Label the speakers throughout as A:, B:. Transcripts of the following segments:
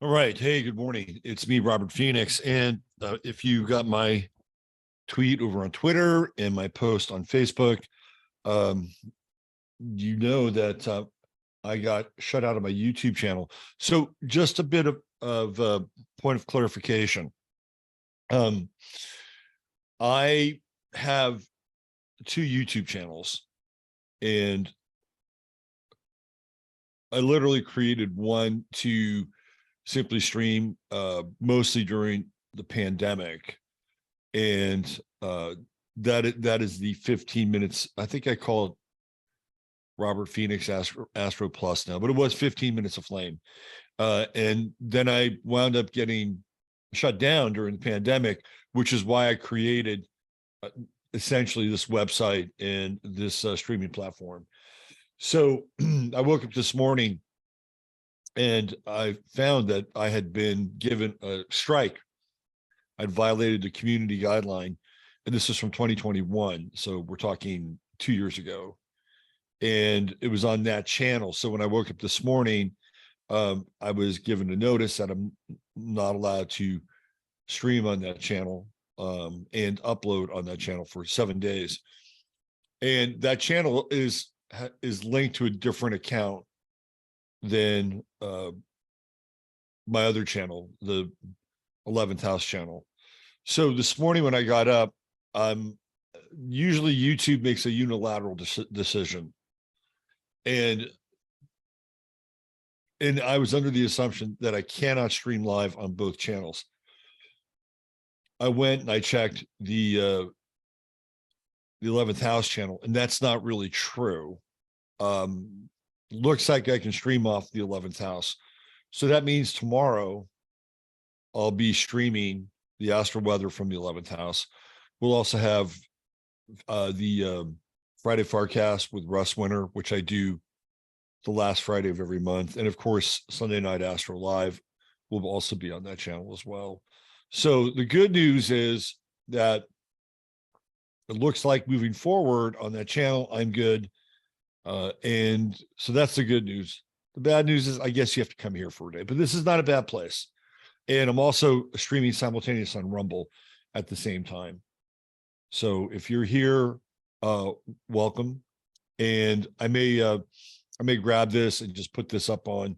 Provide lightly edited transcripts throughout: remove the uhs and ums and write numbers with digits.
A: All right. Hey, good morning. It's me, Robert Phoenix. And if you got my tweet over on Twitter and my post on Facebook, um, you know that I got shut out of my YouTube channel. So just a bit of point of clarification. Um, I have two YouTube channels, and I literally created one to simply stream mostly during the pandemic, and that is the 15 minutes. I think I call it Robert Phoenix Astro Plus now, but it was 15 minutes of flame. And then I wound up getting shut down during the pandemic, which is why I created uh, essentially this website and this streaming platform. So I woke up this morning and I found that I had been given a strike. I'd violated the community guideline, and this is from 2021. So we're talking 2 years ago. And it was on that channel. So when I woke up this morning, I was given a notice that I'm not allowed to stream on that channel and upload on that channel for 7 days. And that channel is linked to a different account than my other channel, the 11th house channel. So this morning when I got up, usually YouTube makes a unilateral decision. And I was under the assumption that I cannot stream live on both channels. I went and I checked the 11th house channel, and that's not really true. Looks like I can stream off the 11th house. So that means tomorrow I'll be streaming the Astro Weather from the 11th house. We'll also have the Friday forecast with Russ Winter, which I do the last Friday of every month. And of course, Sunday Night Astro Live will also be on that channel as well. So the good news is that it looks like moving forward on that channel, I'm good. And so that's the good news. The bad news is I guess you have to come here for a day, but this is not a bad place. And I'm also streaming simultaneous on Rumble at the same time. So if you're here, welcome. And I may grab this and just put this up on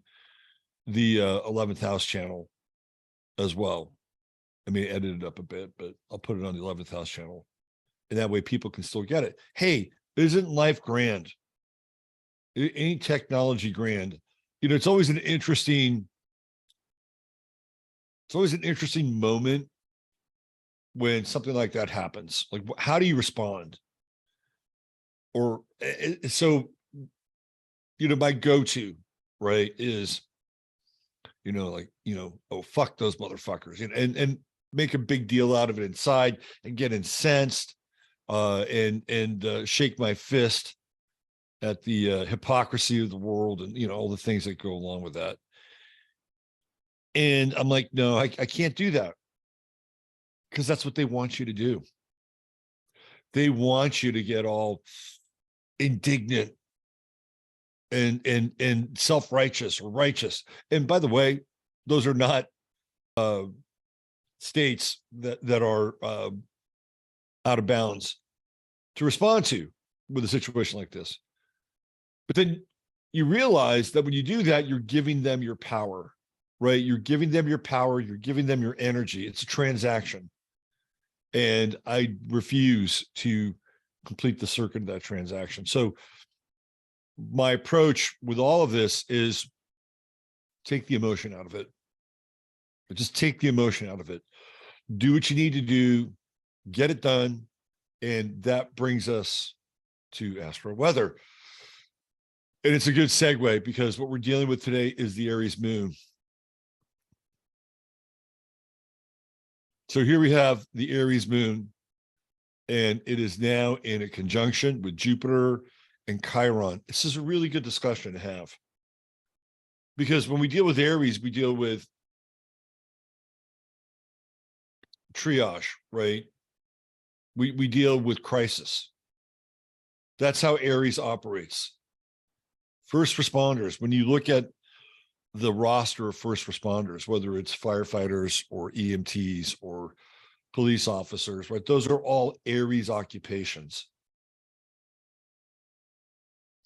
A: the 11th house channel as well. I may edit it up a bit, but I'll put it on the 11th house channel. And that way people can still get it. Hey, isn't life grand? Ain't technology grand? You know, it's always an interesting moment when something like that happens. Like, how do you respond? Or so, you know, my go-to, right, is, you know, like, you know, oh, fuck those motherfuckers, and make a big deal out of it inside and get incensed and shake my fist at the hypocrisy of the world and, you know, all the things that go along with that. And I'm like, no, I can't do that, because that's what they want you to do. They want you to get all indignant and self-righteous or righteous. And by the way, those are not states that are out of bounds to respond to with a situation like this. But then you realize that when you do that, you're giving them your power, right? You're giving them your power. You're giving them your energy. It's a transaction. And I refuse to complete the circuit of that transaction. So my approach with all of this is take the emotion out of it. Just take the emotion out of it. Do what you need to do, get it done. And that brings us to Astro Weather. And it's a good segue, because what we're dealing with today is the Aries Moon. So here we have the Aries Moon, and it is now in a conjunction with Jupiter and Chiron. This is a really good discussion to have, because when we deal with Aries, we deal with triage, right? We deal with crisis. That's how Aries operates. First responders, when you look at the roster of first responders, whether it's firefighters or EMTs or police officers, right? Those are all Aries occupations.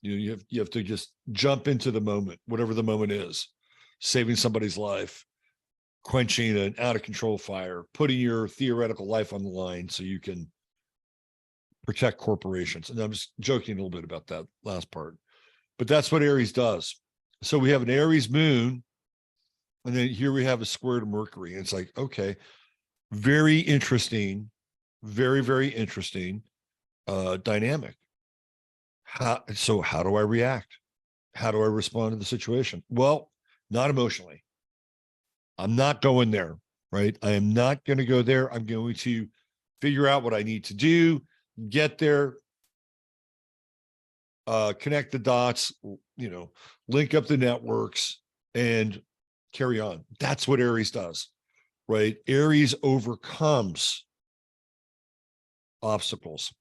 A: You have to just jump into the moment, whatever the moment is, saving somebody's life, quenching an out of control fire, putting your theoretical life on the line so you can protect corporations. And I'm just joking a little bit about that last part, but that's what Aries does. So we have an Aries moon, and then here we have a square to Mercury. And it's like, okay, very interesting, very, very interesting dynamic. How do I react? How do I respond to the situation? Well, not emotionally. I'm not going there, right? I am not going to go there. I'm going to figure out what I need to do, get there, connect the dots, link up the networks and carry on. That's what Aries does, right? Aries overcomes obstacles.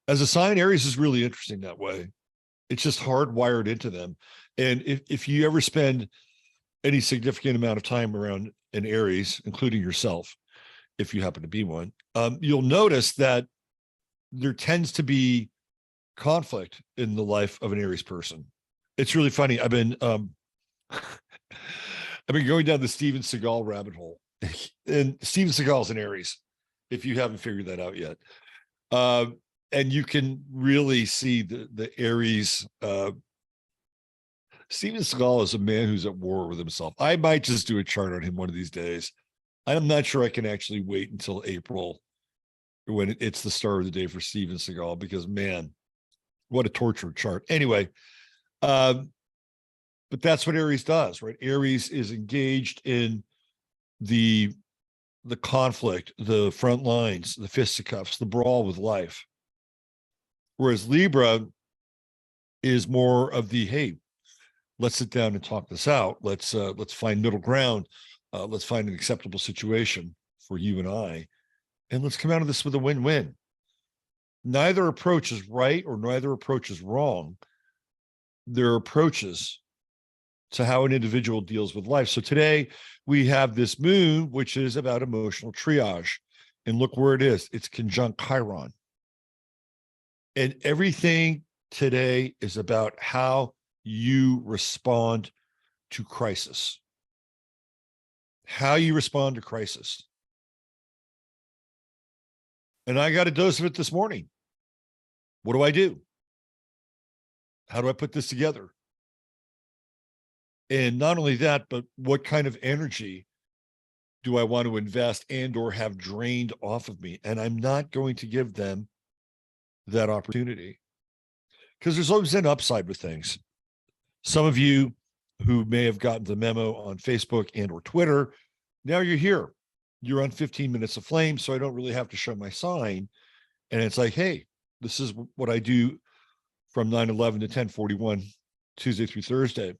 A: As a sign, Aries is really interesting that way. It's just hardwired into them. And if you ever spend any significant amount of time around an Aries, including yourself, if you happen to be one, you'll notice that there tends to be conflict in the life of an Aries person. It's really funny. I've been going down the Steven Seagal rabbit hole, and Steven Seagal is an Aries, if you haven't figured that out yet. And you can really see the Aries. Steven Seagal is a man who's at war with himself. I might just do a chart on him one of these days. I'm not sure I can actually wait until April when it's the start of the day for Steven Seagal, because man, what a torture chart. Anyway, but that's what Aries does, right? Aries is engaged in the conflict, the front lines, the fisticuffs, the brawl with life. Whereas Libra is more of the, hey, let's sit down and talk this out. Let's find middle ground. Let's find an acceptable situation for you and I, and let's come out of this with a win-win. Neither approach is right or neither approach is wrong. There are approaches to how an individual deals with life. So today we have this moon, which is about emotional triage. And look where it is. It's conjunct Chiron. And everything today is about how you respond to crisis. How you respond to crisis. And I got a dose of it this morning. What do I do? How do I put this together? And not only that, but what kind of energy do I want to invest and or have drained off of me? And I'm not going to give them that opportunity, because there's always an upside with things. Some of you who may have gotten the memo on Facebook and or Twitter, now you're here. You're on 15 Minutes of Flame, so I don't really have to show my sign. And it's like, hey, this is what I do from 9/11 to 10/41, Tuesday through Thursday.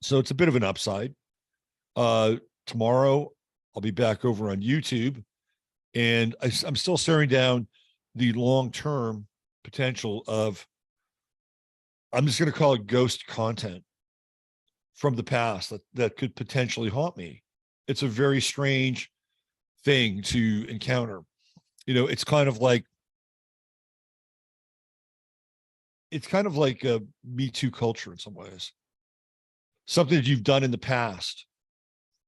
A: So it's a bit of an upside. Tomorrow, I'll be back over on YouTube, and I'm still staring down the long-term potential of, I'm just going to call it ghost content from the past that could potentially haunt me. It's a very strange thing to encounter. It's kind of like a Me Too culture in some ways. Something that you've done in the past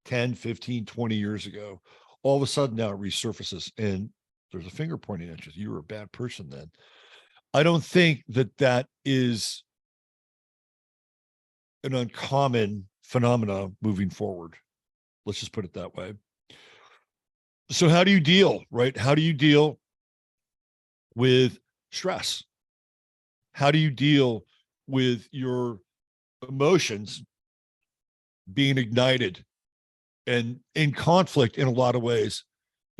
A: 10, 15, 20 years ago, all of a sudden now it resurfaces and there's a finger pointing at you. You were a bad person then. I don't think that is an uncommon phenomena moving forward. Let's just put it that way. So how do you deal, right? How do you deal with stress? How do you deal with your emotions being ignited and in conflict in a lot of ways?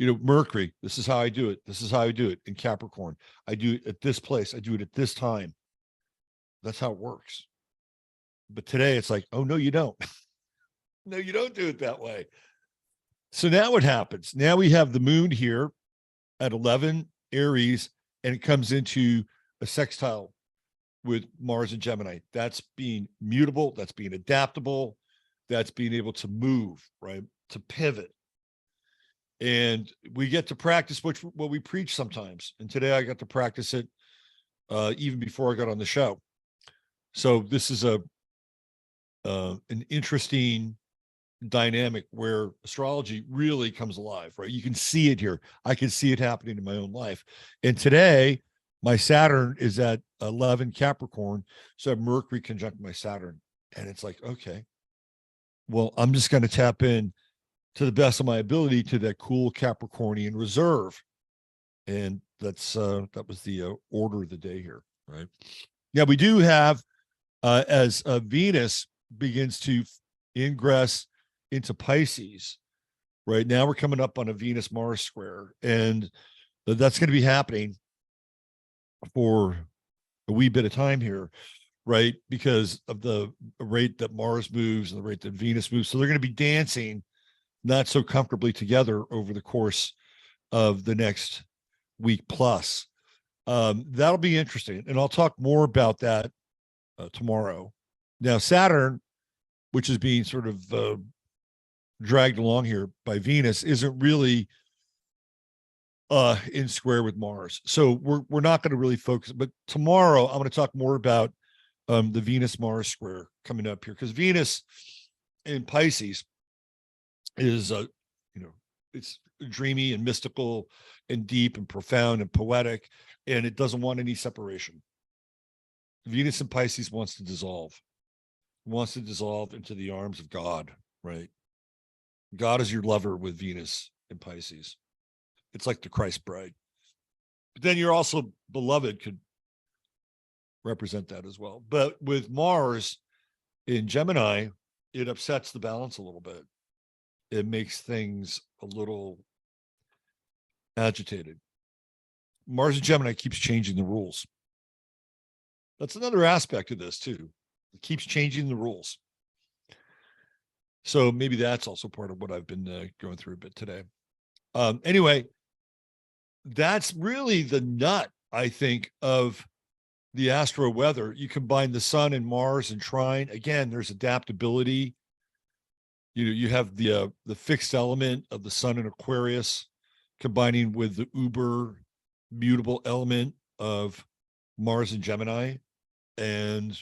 A: Mercury, this is how I do it. This is how I do it in Capricorn. I do it at this place. I do it at this time. That's how it works. But today it's like, oh, no, you don't. No, you don't do it that way. So now what happens? Now we have the moon here at 11 Aries, and it comes into a sextile with Mars and Gemini. That's being mutable, that's being adaptable, that's being able to move, right? To pivot. And we get to practice what we preach sometimes. And today I got to practice it even before I got on the show. So this is an interesting dynamic where astrology really comes alive, right? You can see it here. I can see it happening in my own life. And today, my Saturn is at 11 Capricorn. So I have Mercury conjunct my Saturn. And it's like, okay, well, I'm just going to tap in to the best of my ability to that cool Capricornian reserve. And that was the order of the day here, right? Yeah, we do have, as Venus begins to ingress into Pisces, right now we're coming up on a Venus-Mars square, and that's going to be happening for a wee bit of time here, right? Because of the rate that Mars moves and the rate that Venus moves. So they're going to be dancing not so comfortably together over the course of the next week plus. That'll be interesting. And I'll talk more about that tomorrow. Now, Saturn, which is being sort of dragged along here by Venus, isn't really in square with Mars. So we're not going to really focus, but tomorrow I'm going to talk more about the Venus-Mars square coming up here, because Venus in Pisces is it's dreamy and mystical and deep and profound and poetic, and it doesn't want any separation. Venus in Pisces wants to dissolve into the arms of God, right? God is your lover with Venus in Pisces. It's like the Christ bride. But then you're also beloved could represent that as well. But with Mars in Gemini, it upsets the balance a little bit. It makes things a little agitated. Mars in Gemini keeps changing the rules. That's another aspect of this too. It keeps changing the rules. So maybe that's also part of what I've been going through a bit today. Anyway, that's really the nut, I think, of the astro weather. You combine the sun and Mars and trine. Again, there's adaptability. You have the fixed element of the sun in Aquarius combining with the uber mutable element of Mars and Gemini, and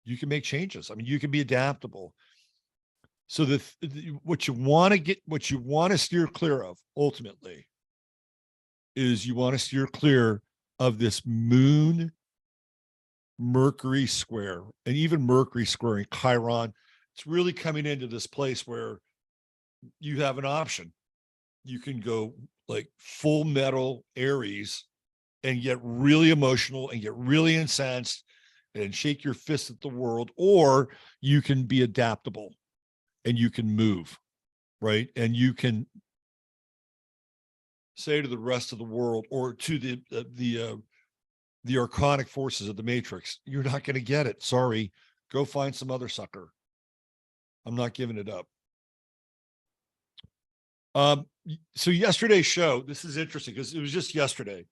A: you can make changes. I mean, you can be adaptable. So what you want to steer clear of ultimately is you want to steer clear of this Moon Mercury square, and even Mercury squaring Chiron. It's really coming into this place where you have an option. You can go like full metal Aries and get really emotional and get really incensed and shake your fist at the world, or you can be adaptable and you can move, right? And you can say to the rest of the world, or to the archonic forces of the matrix, you're not going to get it. Sorry, go find some other sucker. I'm not giving it up. So yesterday's show, this is interesting because it was just yesterday.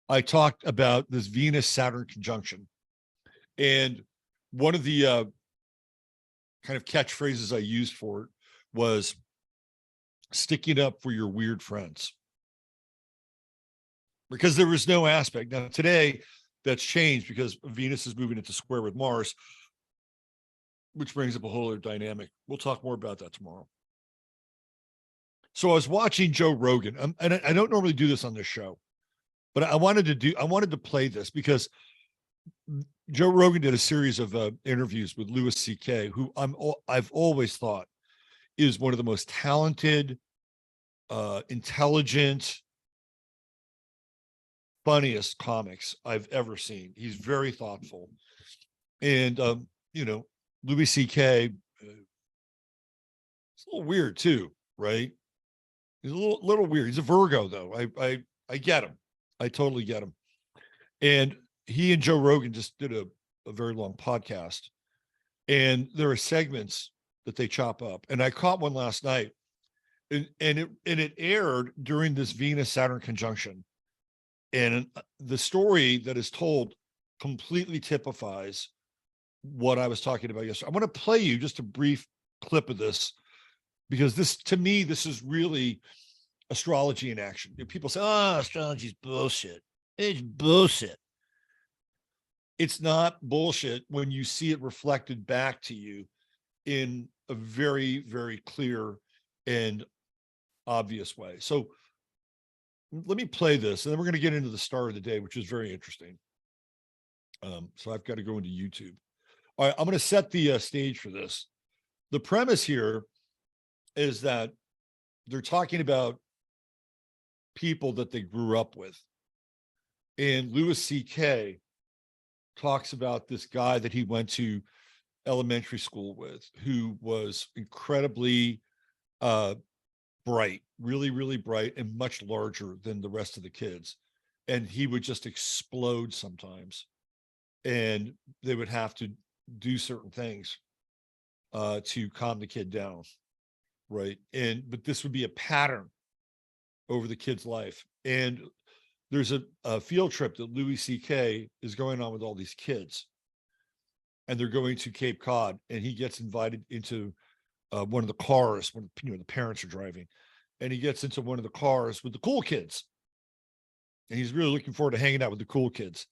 A: I talked about this Venus-Saturn conjunction. And one of the kind of catchphrases I used for it was sticking up for your weird friends. Because there was no aspect. Now, today, that's changed because Venus is moving into square with Mars, which brings up a whole other dynamic. We'll talk more about that tomorrow. So I was watching Joe Rogan, and I don't normally do this on this show, but I wanted to play this because Joe Rogan did a series of interviews with Louis C.K., who I've always thought is one of the most talented, intelligent, funniest comics I've ever seen. He's very thoughtful. And, Louis C.K., it's a little weird too, right? He's a little weird. He's a Virgo, though. I get him. I totally get him. And he and Joe Rogan just did a very long podcast. And there are segments that they chop up. And I caught one last night. And it aired during this Venus-Saturn conjunction. And the story that is told completely typifies what I was talking about yesterday. I want to play you just a brief clip of this, because this, to me, this is really astrology in action. People say, oh, astrology's bullshit. It's bullshit. It's not bullshit when you see it reflected back to you in a very, very clear and obvious way. So let me play this, and then we're going to get into the star of the day, which is very interesting. So I've got to go into YouTube. All right, I'm going to set the stage for this. The premise here is that they're talking about people that they grew up with. And Louis C.K. talks about this guy that he went to elementary school with, who was incredibly bright, really, really bright, and much larger than the rest of the kids. And he would just explode sometimes. And they would have to do certain things to calm the kid down. Right. But this would be a pattern over the kid's life. And there's a field trip that Louis C.K. is going on with all these kids. And they're going to Cape Cod, and he gets invited into one of the cars when the parents are driving. And he gets into one of the cars with the cool kids. And he's really looking forward to hanging out with the cool kids.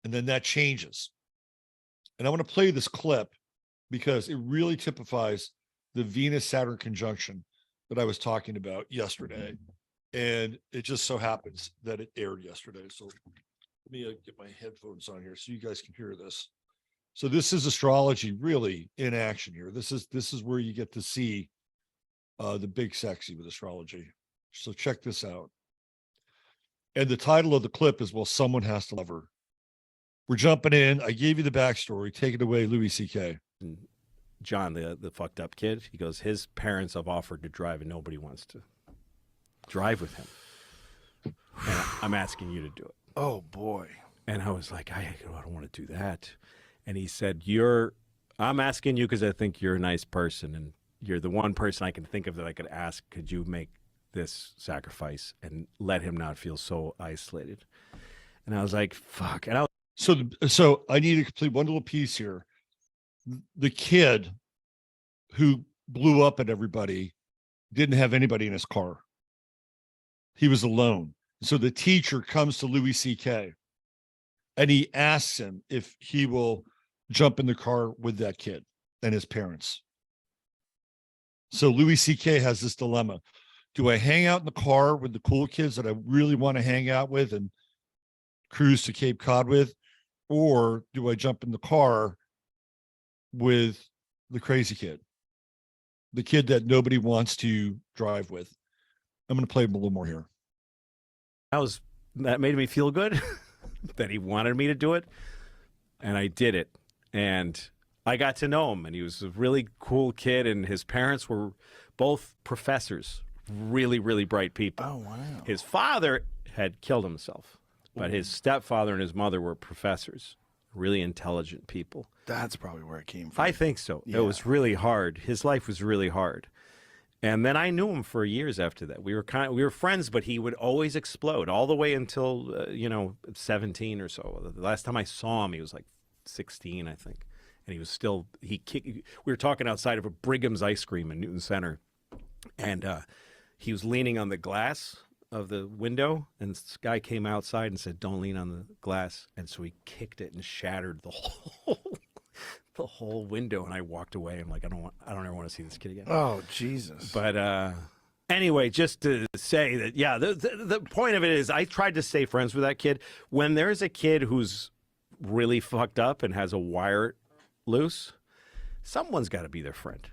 A: And then that changes. And I want to play this clip because it really typifies the Venus-Saturn conjunction that I was talking about yesterday. And it just so happens that it aired yesterday. So let me get my headphones on here so you guys can hear this. So this is astrology really in action here. This is where you get to see the big sexy with astrology. So check this out. And the title of the clip is, well, someone has to love her. We're jumping in. I gave you the backstory. Take it away, Louis C.K.
B: John, the fucked up kid, he goes, his parents have offered to drive and nobody wants to drive with him. And I'm asking you to do it.
C: Oh, boy.
B: And I was like, I don't want to do that. And he said, I'm asking you because I think you're a nice person, and you're the one person I can think of that I could ask, could you make this sacrifice and let him not feel so isolated? And I was like, fuck. And
A: So I need to complete one little piece here. The kid who blew up at everybody didn't have anybody in his car. He was alone. So the teacher comes to Louis C.K. and he asks him if he will jump in the car with that kid and his parents. So Louis C.K. has this dilemma. Do I hang out in the car with the cool kids that I really want to hang out with and cruise to Cape Cod with? Or do I jump in the car with the crazy kid, the kid that nobody wants to drive with? I'm going to play a little more here.
B: That made me feel good that he wanted me to do it. And I did it. And I got to know him, and he was a really cool kid, and his parents were both professors, really, really bright people.
C: Oh, wow.
B: His father had killed himself, but his stepfather and his mother were professors, really intelligent people.
C: That's probably where it came from.
B: I think so.
C: Yeah.
B: It was really hard. His life was really hard. And then I knew him for years after that. We were friends, but he would always explode all the way until 17 or so. The last time I saw him, he was like 16, I think. And he was still, we were talking outside of a Brigham's ice cream in Newton Center. And he was leaning on the glass of the window, and this guy came outside and said, don't lean on the glass. And so he kicked it and shattered the whole window. And I walked away. I'm like, I don't ever want to see this kid again.
C: Oh, Jesus.
B: But anyway, just to say that, yeah, the point of it is I tried to stay friends with that kid. When there's a kid who's really fucked up and has a wire loose, someone's got to be their friend.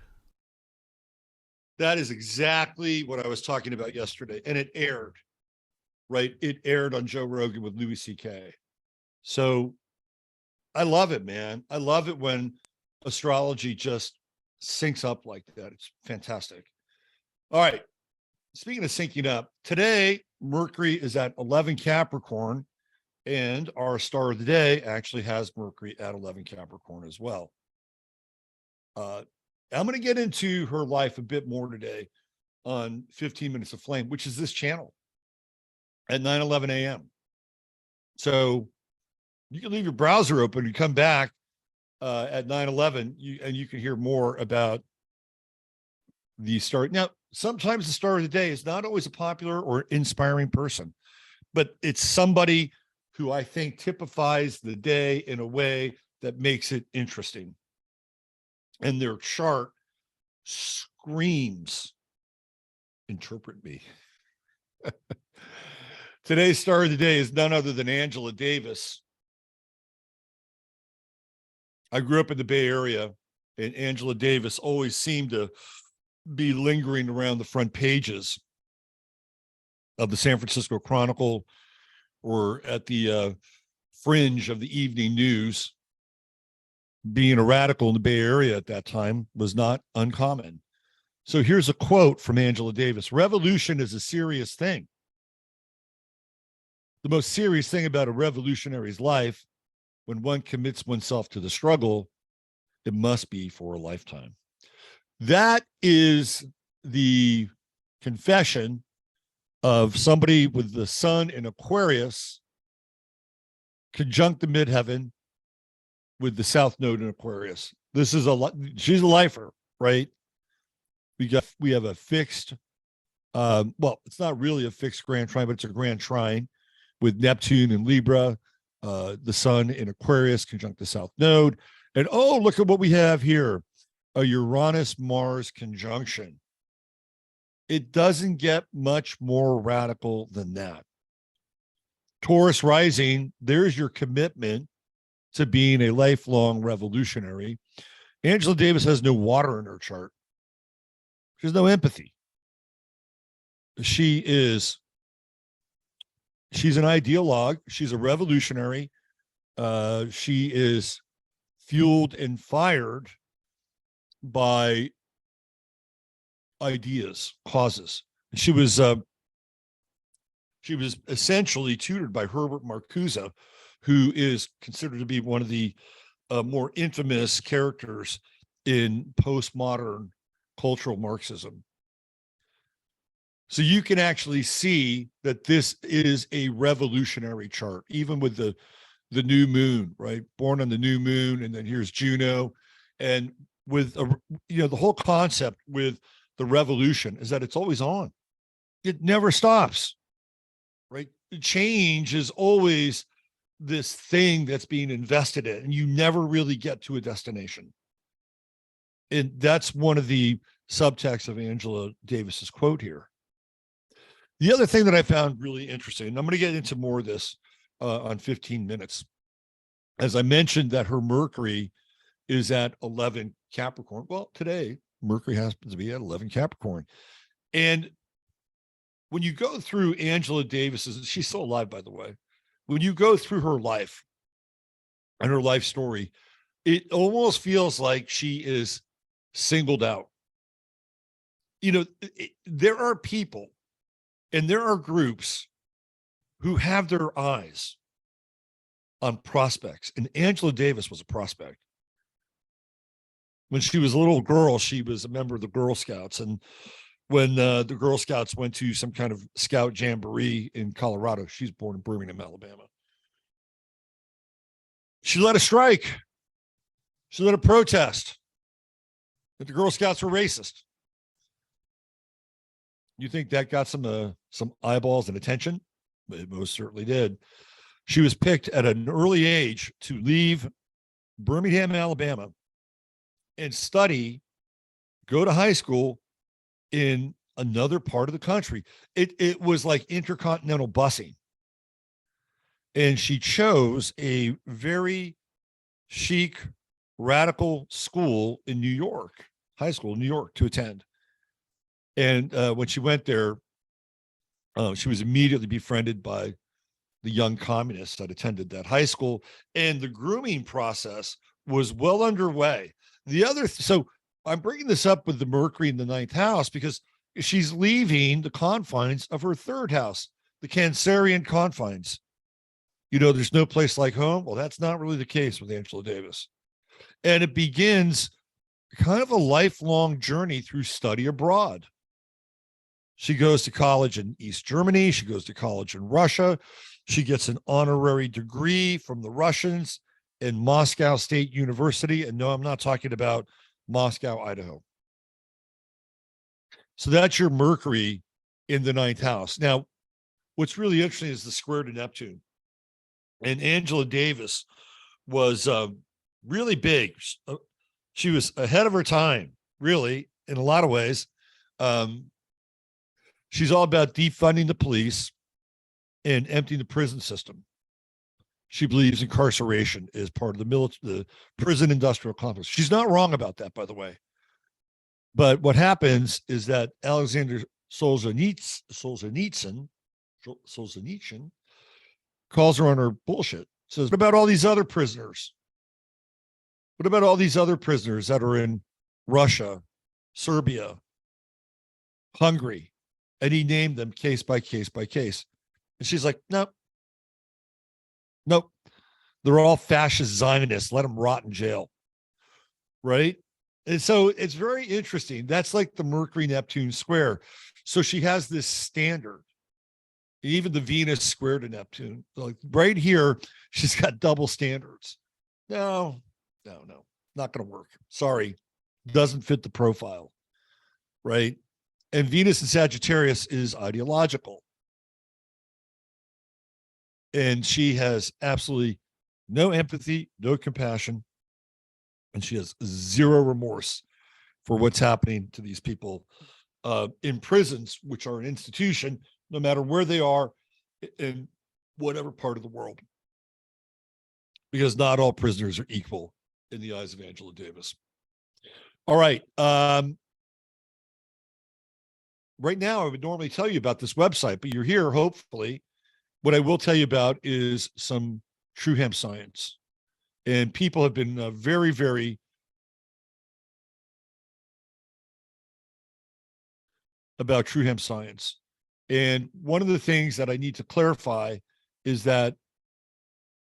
A: That is exactly what I was talking about yesterday. And it aired, right? It aired on Joe Rogan with Louis C.K. So I love it, man. I love it when astrology just syncs up like that. It's fantastic. All right. Speaking of syncing up, today, Mercury is at 11 Capricorn, and our star of the day actually has Mercury at 11 Capricorn as well. I'm going to get into her life a bit more today on 15 Minutes of Flame, which is this channel at 9:11 a.m. So You can leave your browser open and come back at 9/11, and you can hear more about the start. Now, sometimes the star of the day is not always a popular or inspiring person, but it's somebody who I think typifies the day in a way that makes it interesting. And their chart screams, interpret me. Today's star of the day is none other than Angela Davis. I grew up in the Bay Area, and Angela Davis always seemed to be lingering around the front pages of the San Francisco Chronicle or at the fringe of the evening news. Being a radical in the Bay Area at that time was not uncommon. So here's a quote from Angela Davis. Revolution is a serious thing. The most serious thing about a revolutionary's life, when one commits oneself to the struggle, it must be for a lifetime. That is the confession of somebody with the sun in Aquarius, conjunct the midheaven with the south node in Aquarius. This is she's a lifer, right? We have a fixed, well, it's not really a fixed grand trine, but it's a grand trine with Neptune and Libra, the sun in Aquarius, conjunct the south node. And oh, look at what we have here, a Uranus-Mars conjunction. It doesn't get much more radical than that. Taurus rising, there's your commitment to being a lifelong revolutionary. Angela Davis has no water in her chart. She has no empathy. She's an ideologue. She's a revolutionary. She is fueled and fired by ideas, causes. She was essentially tutored by Herbert Marcuse, who is considered to be one of the more infamous characters in postmodern cultural Marxism. So you can actually see that this is a revolutionary chart, even with the new moon, right? Born on the new moon, and then here's Juno. And with the whole concept with the revolution is that it's always on. It never stops, right? Change is always this thing that's being invested in, and you never really get to a destination. And that's one of the subtexts of Angela Davis's quote here. The other thing that I found really interesting, and I'm going to get into more of this on 15 minutes. As I mentioned that her Mercury is at 11 Capricorn. Well, today, Mercury happens to be at 11 Capricorn. And when you go through Angela Davis's, she's still alive, by the way. When you go through her life and her life story, it almost feels like she is singled out. There are people and there are groups who have their eyes on prospects. And Angela Davis was a prospect. When she was a little girl, she was a member of the Girl Scouts. And when the Girl Scouts went to some kind of scout jamboree in Colorado, she's born in Birmingham, Alabama. She led a strike. She led a protest that the Girl Scouts were racist. You think that got some eyeballs and attention? It most certainly did. She was picked at an early age to leave Birmingham, Alabama, and go to high school in another part of the country. It was like intercontinental busing. And she chose a very chic, radical school in New York, high school in New York, to attend. And when she went there, she was immediately befriended by the young communists that attended that high school. And the grooming process was well underway. So I'm bringing this up with the Mercury in the 9th house because she's leaving the confines of her 3rd house, the Cancerian confines. There's no place like home. Well, that's not really the case with Angela Davis. And it begins kind of a lifelong journey through study abroad. She goes to college in East Germany. She goes to college in Russia. She gets an honorary degree from the Russians in Moscow State University. And no, I'm not talking about Moscow, Idaho. So that's your Mercury in the ninth house. Now, what's really interesting is the square to Neptune. And Angela Davis was really big. She was ahead of her time, really, in a lot of ways. She's all about defunding the police and emptying the prison system. She believes incarceration is part of the prison industrial complex. She's not wrong about that, by the way. But what happens is that Alexander Solzhenitsyn calls her on her bullshit. Says, what about all these other prisoners? What about all these other prisoners that are in Russia, Serbia, Hungary? And he named them case by case by case. And she's like, nope. They're all fascist Zionists. Let them rot in jail. Right? And so it's very interesting. That's like the Mercury-Neptune square. So she has this standard. Even the Venus square to Neptune. Like right here, she's got double standards. No, not going to work. Sorry. Doesn't fit the profile. Right? And Venus in Sagittarius is ideological. And she has absolutely no empathy, no compassion, and she has zero remorse for what's happening to these people in prisons, which are an institution, no matter where they are in whatever part of the world. Because not all prisoners are equal in the eyes of Angela Davis. All right. Right now, I would normally tell you about this website, but you're here, hopefully. What I will tell you about is some true hemp science. And people have been very, very about true hemp science. And one of the things that I need to clarify is that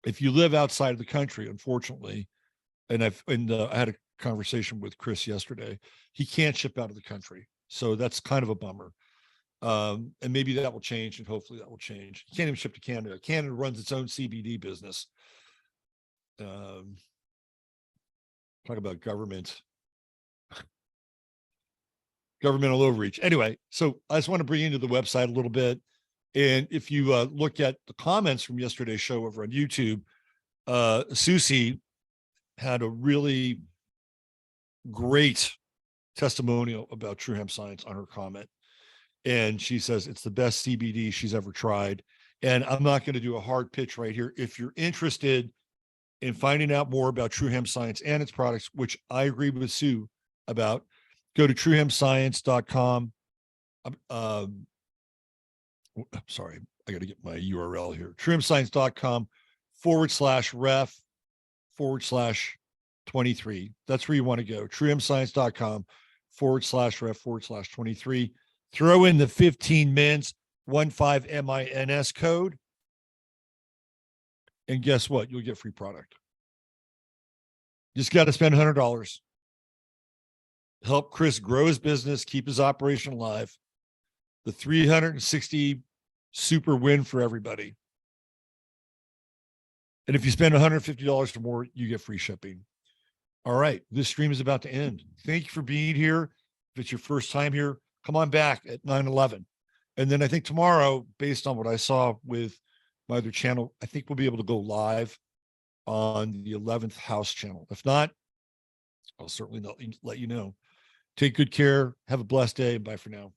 A: if you live outside of the country, unfortunately, and I had a conversation with Chris yesterday, he can't ship out of the country. So that's kind of a bummer. And maybe that will change, and hopefully that will change. You can't even ship to Canada. Canada runs its own CBD business. Talk about governmental overreach. Anyway, so I just want to bring you into the website a little bit. And if you look at the comments from yesterday's show over on YouTube, Susie had a really great testimonial about true hemp science on her comment. And she says it's the best CBD she's ever tried. And I'm not going to do a hard pitch right here. If you're interested in finding out more about true hemp science and its products, which I agree with Sue about, go to truehempscience.com. Sorry, I got to get my URL here. truehempscience.com/ref/23. That's where you want to go. truehempscience.com/ref/23. Throw in the 15 mins, 15 MINS code. And guess what? You'll get free product. Just got to spend $100. Help Chris grow his business, keep his operation alive. The 360 super win for everybody. And if you spend $150 or more, you get free shipping. All right. This stream is about to end. Thank you for being here. If it's your first time here, come on back at 9/11. And then I think tomorrow, based on what I saw with my other channel, I think we'll be able to go live on the 11th house channel. If not, I'll certainly let you know. Take good care. Have a blessed day. Bye for now.